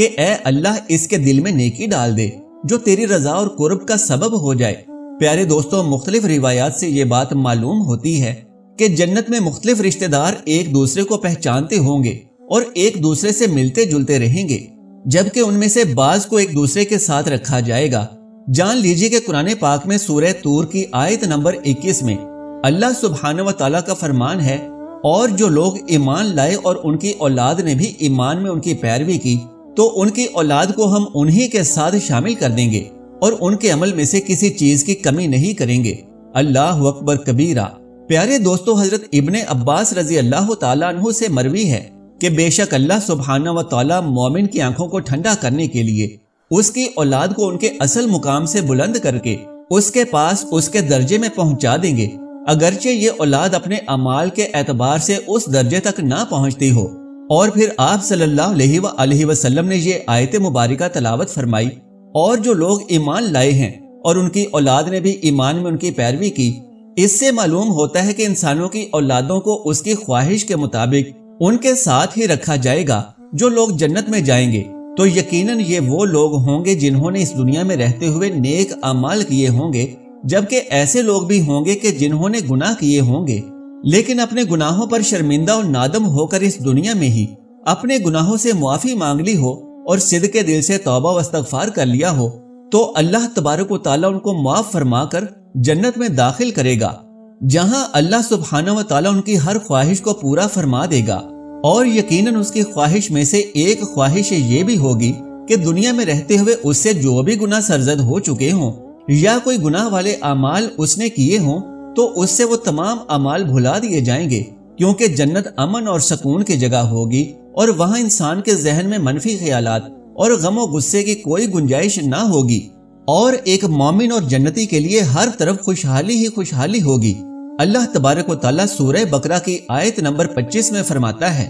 کہ اے اللہ اس کے دل میں نیکی ڈال دے جو تیری رضا اور قرب کا سبب ہو جائے۔ پیارے دوستوں، مختلف روایات سے یہ بات معلوم ہوتی ہے کہ جنت میں مختلف رشتہ دار ایک دوسرے کو پہچانتے ہوں گے اور ایک دوسرے سے ملتے جلتے رہیں گے، جبکہ ان میں سے بعض کو ایک دوسرے کے ساتھ رکھا جائے گا۔ جان لیجیے کہ قرآن پاک میں سورہ طور کی آیت نمبر 21 میں اللہ سبحانہ و تعالیٰ کا فرمان ہے، اور جو لوگ ایمان لائے اور ان کی اولاد نے بھی ایمان میں ان کی پیروی کی تو ان کی اولاد کو ہم انہی کے ساتھ شامل کر دیں گے اور ان کے عمل میں سے کسی چیز کی کمی نہیں کریں گے۔ اللہ اکبر کبیرہ۔ پیارے دوستو، حضرت ابن عباس رضی اللہ تعالیٰ عنہ سے مروی ہے کہ بے شک اللہ سبحانہ و تعالیٰ مومن کی آنکھوں کو ٹھنڈا کرنے کے لیے اس کی اولاد کو ان کے اصل مقام سے بلند کر کے اس کے پاس اس کے درجے میں پہنچا دیں گے، اگرچہ یہ اولاد اپنے اعمال کے اعتبار سے اس درجے تک نہ پہنچتی ہو۔ اور پھر آپ صلی اللہ علیہ وآلہ وسلم نے یہ آیت مبارکہ تلاوت فرمائی، اور جو لوگ ایمان لائے ہیں اور ان کی اولاد نے بھی ایمان میں ان کی پیروی کی۔ اس سے معلوم ہوتا ہے کہ انسانوں کی اولادوں کو اس کی خواہش کے مطابق ان کے ساتھ ہی رکھا جائے گا۔ جو لوگ جنت میں جائیں گے تو یقیناً یہ وہ لوگ ہوں گے جنہوں نے اس دنیا میں رہتے ہوئے نیک اعمال کیے ہوں گے، جبکہ ایسے لوگ بھی ہوں گے کہ جنہوں نے گناہ کیے ہوں گے لیکن اپنے گناہوں پر شرمندہ اور نادم ہو کر اس دنیا میں ہی اپنے گناہوں سے معافی مانگ لی ہو اور صدق دل سے توبہ و استغفار کر لیا ہو، تو اللہ تبارک و تعالیٰ ان کو معاف فرما کر جنت میں داخل کرے گا، جہاں اللہ سبحانہ و تعالیٰ ان کی ہر خواہش کو پورا فرما دے گا۔ اور یقیناً اس کی خواہش میں سے ایک خواہش یہ بھی ہوگی کہ دنیا میں رہتے ہوئے اس سے جو بھی گناہ سرزد ہو چکے ہوں یا کوئی گناہ والے اعمال اس نے کیے ہوں تو اس سے وہ تمام اعمال بھلا دیے جائیں گے، کیونکہ جنت امن اور سکون کی جگہ ہوگی اور وہاں انسان کے ذہن میں منفی خیالات اور غم و غصے کی کوئی گنجائش نہ ہوگی، اور ایک مومن اور جنتی کے لیے ہر طرف خوشحالی ہی خوشحالی ہوگی۔ اللہ تبارک و تعالیٰ سورہ بقرہ کی آیت نمبر 25 میں فرماتا ہے،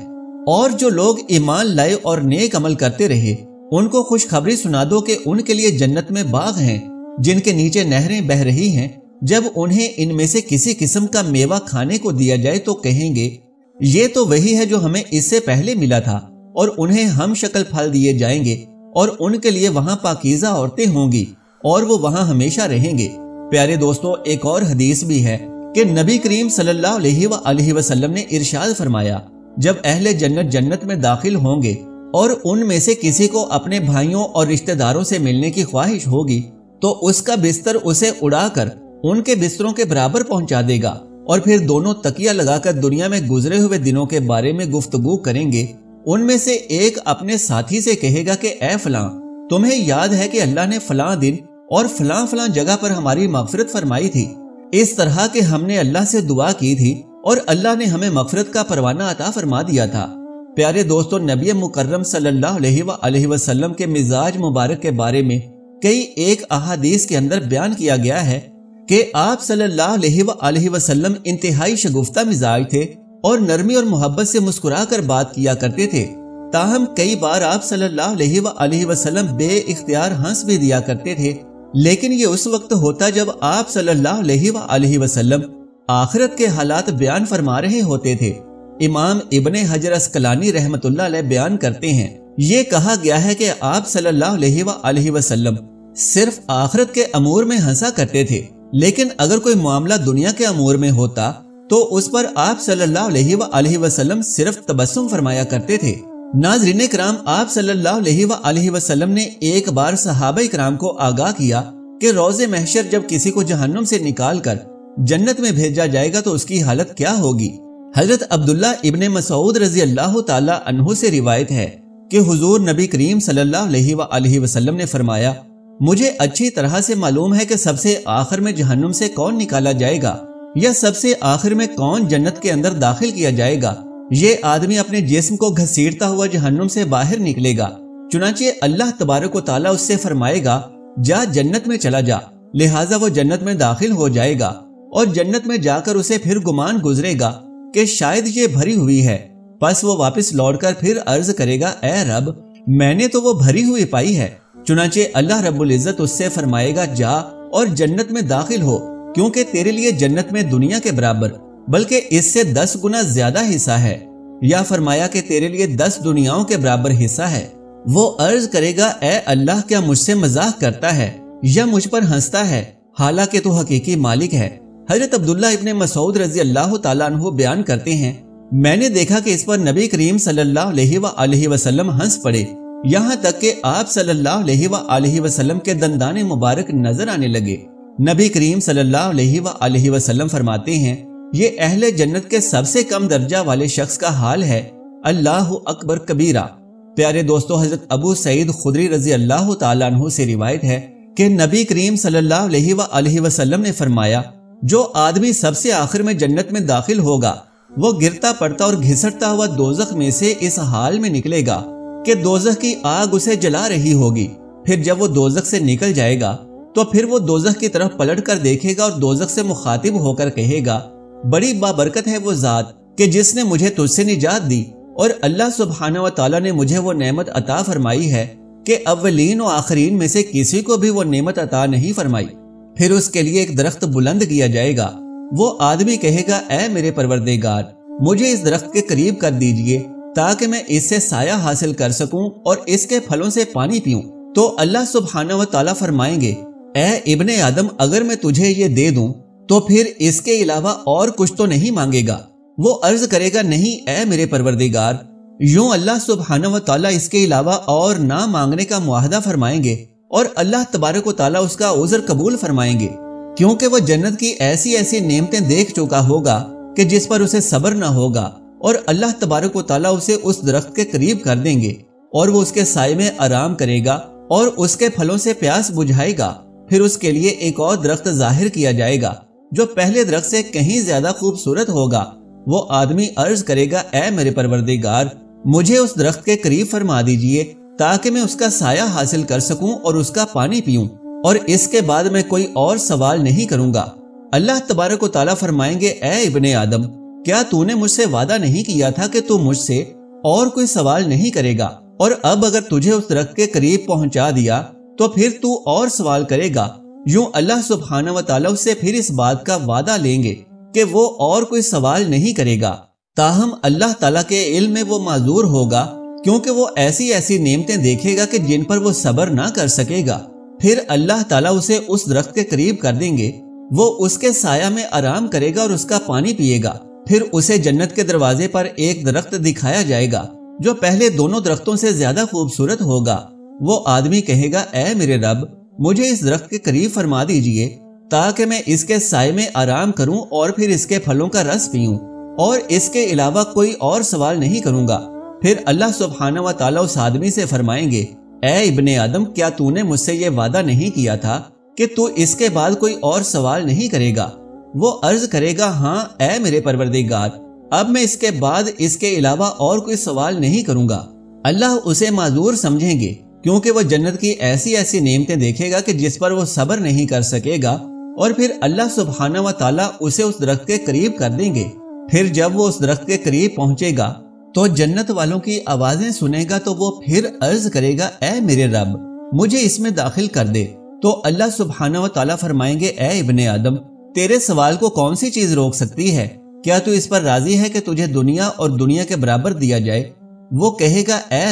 اور جو لوگ ایمان لائے اور نیک عمل کرتے رہے ان کو خوشخبری سنا دو کہ ان کے لیے جنت میں باغ ہیں جن کے نیچے نہریں بہہ رہی ہیں، جب انہیں ان میں سے کسی قسم کا میوہ کھانے کو دیا جائے تو کہیں گے یہ تو وہی ہے جو ہمیں اس سے پہلے ملا تھا، اور انہیں ہم شکل پھل دیے جائیں گے اور ان کے لیے وہاں پاکیزہ عورتیں ہوں گی اور وہ وہاں ہمیشہ رہیں گے۔ پیارے دوستو، ایک اور حدیث بھی ہے کہ نبی کریم صلی اللہ علیہ وآلہ وسلم نے ارشاد فرمایا، جب اہل جنت جنت میں داخل ہوں گے اور ان میں سے کسی کو اپنے بھائیوں اور رشتہ داروں سے ملنے کی خواہش ہوگی تو اس کا بستر اسے اڑا کر ان کے بستروں کے برابر پہنچا دے گا، اور پھر دونوں تکیہ لگا کر دنیا میں گزرے ہوئے دنوں کے بارے میں گفتگو کریں گے۔ ان میں سے ایک اپنے ساتھی سے کہے گا کہ اے فلاں، تمہیں یاد ہے کہ اللہ نے فلاں دن اور فلاں فلاں جگہ پر ہماری مغفرت فرمائی تھی، اس طرح کہ ہم نے اللہ سے دعا کی تھی اور اللہ نے ہمیں مغفرت کا پروانہ عطا فرما دیا تھا۔ پیارے دوستو، نبی مکرم صلی اللہ علیہ وآلہ وسلم کے مزاج مبارک کے بارے میں کئی ایک احادیث کے اندر بیان کیا گیا ہے کہ آپ صلی اللہ علیہ وآلہ وسلم انتہائی شگفتہ مزاج تھے اور نرمی اور محبت سے مسکرا کر بات کیا کرتے تھے، تاہم کئی بار آپ صلی اللہ علیہ وآلہ وسلم بے اختیار ہنس بھی دیا کرتے تھے، لیکن یہ اس وقت ہوتا جب آپ صلی اللہ علیہ وآلہ وسلم آخرت کے حالات بیان فرما رہے ہوتے تھے۔ امام ابن حجر اسقلانی رحمت اللہ علیہ بیان کرتے ہیں، یہ کہا گیا ہے کہ آپ صلی اللہ علیہ وآلہ وسلم صرف آخرت کے امور میں ہنسا کرتے تھے، لیکن اگر کوئی معاملہ دنیا کے امور میں ہوتا تو اس پر آپ صلی اللہ علیہ وآلہ وسلم صرف تبسم فرمایا کرتے تھے۔ ناظرین کرام، آپ صلی اللہ علیہ وآلہ وسلم نے ایک بار صحابہ کرام کو آگاہ کیا کہ روز محشر جب کسی کو جہنم سے نکال کر جنت میں بھیجا جائے گا تو اس کی حالت کیا ہوگی۔ حضرت عبداللہ ابن مسعود رضی اللہ تعالی عنہ سے روایت ہے کہ حضور نبی کریم صلی اللہ علیہ وآلہ وسلم نے فرمایا، مجھے اچھی طرح سے معلوم ہے کہ سب سے آخر میں جہنم سے کون نکالا جائے گا یا سب سے آخر میں کون جنت کے اندر داخل کیا جائے گا۔ یہ آدمی اپنے جسم کو گھسیٹتا ہوا جہنم سے باہر نکلے گا، چنانچہ اللہ تبارک و تعالیٰ اس سے فرمائے گا جا جنت میں چلا جا، لہٰذا وہ جنت میں داخل ہو جائے گا، اور جنت میں جا کر اسے پھر گمان گزرے گا کہ شاید یہ بھری ہوئی ہے، پس وہ واپس لوٹ کر پھر عرض کرے گا اے رب، میں نے تو وہ بھری ہوئی پائی ہے، چنانچہ اللہ رب العزت اس سے فرمائے گا جا اور جنت میں داخل ہو، کیونکہ تیرے لیے جنت میں دنیا کے برابر بلکہ اس سے 10 گنا زیادہ حصہ ہے، یا فرمایا کہ تیرے لیے 10 دنیاؤں کے برابر حصہ ہے۔ وہ عرض کرے گا اے اللہ کیا مجھ سے مذاق کرتا ہے یا مجھ پر ہنستا ہے حالانکہ تو حقیقی مالک ہے۔ حضرت عبداللہ ابن مسعود رضی اللہ تعالیٰ عنہ بیان کرتے ہیں میں نے دیکھا کہ اس پر نبی کریم صلی اللہ علیہ وآلہ وسلم ہنس پڑے، یہاں تک کہ آپ صلی اللہ علیہ وآلہ وسلم کے دندان مبارک نظر آنے لگے۔ نبی کریم صلی اللہ علیہ وآلہ وسلم فرماتے ہیں یہ اہل جنت کے سب سے کم درجہ والے شخص کا حال ہے، اللہ اکبر کبیرہ۔ پیارے دوستو، حضرت ابو سعید خدری رضی اللہ تعالیٰ عنہ سے روایت ہے کہ نبی کریم صلی اللہ علیہ وآلہ وسلم نے فرمایا جو آدمی سب سے آخر میں جنت میں داخل ہوگا وہ گرتا پڑتا اور گھسٹتا ہوا دوزخ میں سے اس حال میں نکلے گا کہ دوزخ کی آگ اسے جلا رہی ہوگی۔ پھر جب وہ دوزخ سے نکل جائے گا تو پھر وہ دوزخ کی طرف پلٹ کر دیکھے گا اور دوزخ سے مخاطب ہو کر کہے گا بڑی بابرکت ہے وہ ذات کہ جس نے مجھے تجھ سے نجات دی، اور اللہ سبحانہ و تعالیٰ نے مجھے وہ نعمت عطا فرمائی ہے کہ اولین و آخرین میں سے کسی کو بھی وہ نعمت عطا نہیں فرمائی۔ پھر اس کے لیے ایک درخت بلند کیا جائے گا، وہ آدمی کہے گا اے میرے پروردگار مجھے اس درخت کے قریب کر دیجئے تاکہ میں اس سے سایہ حاصل کر سکوں اور اس کے پھلوں سے پانی پیوں۔ تو اللہ سبحانہ و تعالیٰ فرمائیں گے اے ابن آدم اگر میں تجھے یہ دے دوں تو پھر اس کے علاوہ اور کچھ تو نہیں مانگے گا؟ وہ عرض کرے گا نہیں اے میرے پروردگار۔ یوں اللہ سبحانہ و تعالیٰ اس کے علاوہ اور نہ مانگنے کا معاہدہ فرمائیں گے اور اللہ تبارک و تعالیٰ اس کا عذر قبول فرمائیں گے، کیونکہ وہ جنت کی ایسی ایسی نعمتیں دیکھ چکا ہوگا کہ جس پر اسے صبر نہ ہوگا، اور اللہ تبارک و تعالیٰ اسے اس درخت کے قریب کر دیں گے اور وہ اس کے سائے میں آرام کرے گا اور اس کے پھلوں سے پیاس بجھائے گا۔ پھر اس کے لیے ایک اور درخت ظاہر کیا جائے گا جو پہلے درخت سے کہیں زیادہ خوبصورت ہوگا۔ وہ آدمی عرض کرے گا اے میرے پروردگار مجھے اس درخت کے قریب فرما دیجئے تاکہ میں اس کا سایہ حاصل کر سکوں اور اس کا پانی پیوں، اور اس کے بعد میں کوئی اور سوال نہیں کروں گا۔ اللہ تبارک و تعالیٰ فرمائیں گے اے ابن آدم کیا تو نے مجھ سے وعدہ نہیں کیا تھا کہ تو مجھ سے اور کوئی سوال نہیں کرے گا؟ اور اب اگر تجھے اس درخت کے قریب پہنچا دیا تو پھر تو اور سوال کرے گا۔ یوں اللہ سبحانہ و تعالیٰ اس سے پھر اس بات کا وعدہ لیں گے کہ وہ اور کوئی سوال نہیں کرے گا، تاہم اللہ تعالیٰ کے علم میں وہ معذور ہوگا کیونکہ وہ ایسی ایسی نعمتیں دیکھے گا کہ جن پر وہ صبر نہ کر سکے گا۔ پھر اللہ تعالیٰ اسے اس درخت کے قریب کر دیں گے، وہ اس کے سایہ میں آرام کرے گا اور اس کا پانی پیے گا۔ پھر اسے جنت کے دروازے پر ایک درخت دکھایا جائے گا جو پہلے دونوں درختوں سے زیادہ خوبصورت ہوگا۔ وہ آدمی کہے گا اے میرے رب مجھے اس درخت کے قریب فرما دیجئے تاکہ میں اس کے سائے میں آرام کروں اور پھر اس کے پھلوں کا رس پیوں، اور اس کے علاوہ کوئی اور سوال نہیں کروں گا۔ پھر اللہ سبحانہ و تعالیٰ اس آدمی سے فرمائیں گے اے ابن آدم کیا تو نے مجھ سے یہ وعدہ نہیں کیا تھا کہ تو اس کے بعد کوئی اور سوال نہیں کرے گا؟ وہ عرض کرے گا ہاں اے میرے پروردگار اب میں اس کے بعد اس کے علاوہ اور کوئی سوال نہیں کروں گا۔ اللہ اسے معذور سمجھیں گے کیونکہ وہ جنت کی ایسی ایسی نعمتیں دیکھے گا کہ جس پر وہ صبر نہیں کر سکے گا، اور پھر اللہ سبحانہ و تعالیٰ اسے اس درخت کے قریب کر دیں گے۔ پھر جب وہ اس درخت کے قریب پہنچے گا تو جنت والوں کی آوازیں سنے گا تو وہ پھر عرض کرے گا اے میرے رب مجھے اس میں داخل کر دے۔ تو اللہ سبحانہ و تعالیٰ فرمائیں گے اے ابن آدم تیرے سوال کو کون سی چیز روک سکتی ہے؟ کیا تو اس پر راضی ہے کہ تجھے دنیا اور دنیا کے برابر دیا جائے؟ وہ کہے گا اے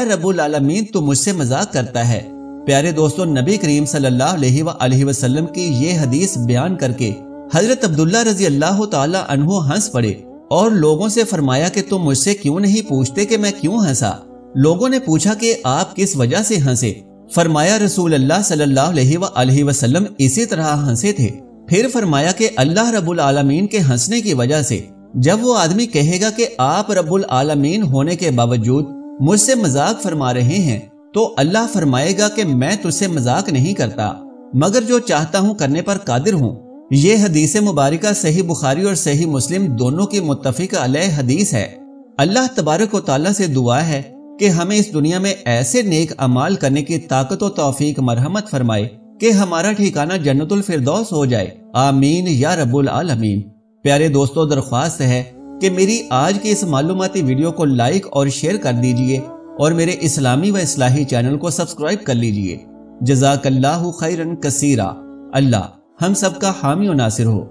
رب العالمین تو مجھ سے مذاق کرتا ہے۔ پیارے دوستو، نبی کریم صلی اللہ علیہ وآلہ وسلم کی یہ حدیث بیان کر کے حضرت عبداللہ رضی اللہ تعالی عنہ ہنس پڑے اور لوگوں سے فرمایا کہ تم مجھ سے کیوں نہیں پوچھتے کہ میں کیوں ہنسا؟ لوگوں نے پوچھا کہ آپ کس وجہ سے ہنسے؟ فرمایا رسول اللہ صلی اللہ علیہ وآلہ وسلم اسی طرح ہنسے تھے۔ پھر فرمایا کہ اللہ رب العالمین کے ہنسنے کی وجہ سے جب وہ آدمی کہے گا کہ آپ رب العالمین ہونے کے باوجود مجھ سے مذاق فرما رہے ہیں تو اللہ فرمائے گا کہ میں تجھ سے مذاق نہیں کرتا مگر جو چاہتا ہوں کرنے پر قادر ہوں۔ یہ حدیث مبارکہ صحیح بخاری اور صحیح مسلم دونوں کی متفق علیہ حدیث ہے۔ اللہ تبارک و تعالیٰ سے دعا ہے کہ ہمیں اس دنیا میں ایسے نیک اعمال کرنے کی طاقت و توفیق مرحمت فرمائے کہ ہمارا ٹھکانہ جنت الفردوس ہو جائے، آمین یا رب العالمین۔ پیارے دوستو، درخواست ہے کہ میری آج کی اس معلوماتی ویڈیو کو لائک اور شیئر کر دیجئے اور میرے اسلامی و اصلاحی چینل کو سبسکرائب کر لیجئے۔ جزاک اللہ خیرن کثیرا۔ اللہ ہم سب کا حامی و ناصر ہو۔